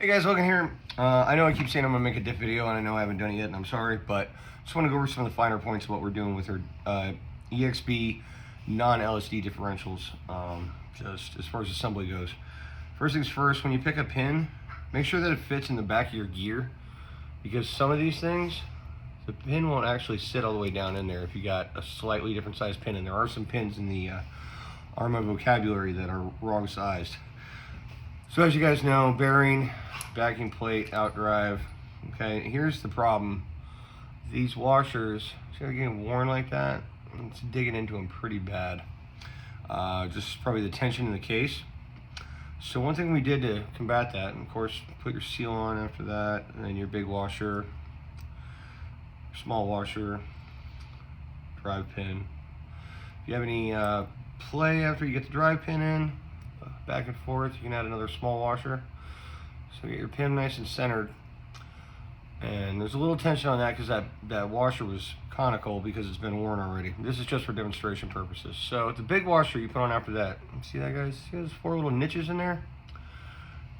Hey guys, Logan here. I know I keep saying I'm gonna make a diff video, and I know I haven't done it yet, and I'm sorry, but just want to go over some of the finer points of what we're doing with our EXB non-LSD differentials, just as far as assembly goes. First things first, when you pick a pin, make sure that it fits in the back of your gear, because some of these things, the pin won't actually sit all the way down in there if you got a slightly different size pin, and there are some pins in the Arrma vocabulary that are wrong sized. So as you guys know, bearing, backing plate, outdrive. Okay, here's the problem. These washers, see how they're getting worn like that? It's digging into them pretty bad. Just probably the tension in the case. So one thing we did to combat that, and of course, put your seal on after that, and then your big washer, small washer, drive pin. If you have any play after you get the drive pin in, back and forth, you can add another small washer. So get your pin nice and centered. And there's a little tension on that because that washer was conical because it's been worn already. This is just for demonstration purposes. So the big washer you put on after that. See that, guys? See those 4 little niches in there?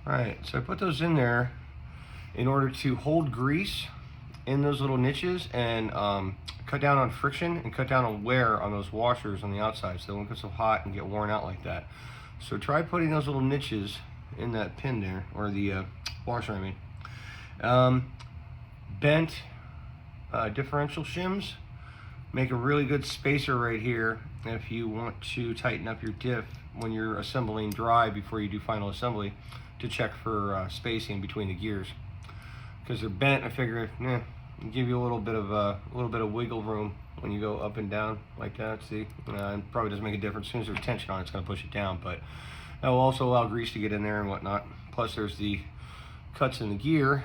Alright, so I put those in there in order to hold grease in those little niches and cut down on friction and cut down on wear on those washers on the outside so they won't get so hot and get worn out like that. So try putting those little niches in that pin there, or the washer I mean. Bent differential shims make a really good spacer right here if you want to tighten up your diff when you're assembling dry before you do final assembly, to check for spacing between the gears. Because they're bent, I figure, give you a little bit of wiggle room when you go up and down like that. See, it probably doesn't make a difference. As soon as there's tension on it, it's going to push it down, but that will also allow grease to get in there and whatnot. Plus there's the cuts in the gear.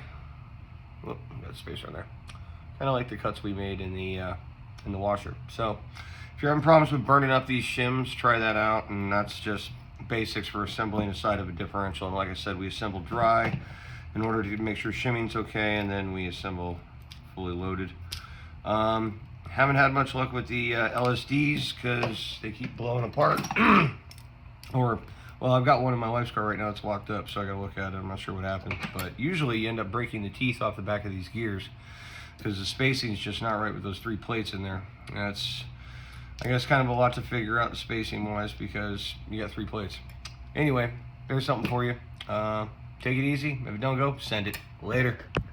Oh, got space right there. Kind of like the cuts we made in the washer. So if you're having problems with burning up these shims, try that out. And that's just basics for assembling a side of a differential. And like I said, we assemble dry in order to make sure shimming's okay, and then we assemble fully loaded. Haven't had much luck with the LSDs because they keep blowing apart. Well, I've got one in my wife's car right now. It's locked up, so I gotta look at it. I'm not sure what happened, but usually you end up breaking the teeth off the back of these gears because the spacing is just not right with those 3 plates in there. That's, I guess, kind of a lot to figure out spacing wise because you got 3 plates. Anyway, there's something for you. Take it easy. If it don't go, send it. Later.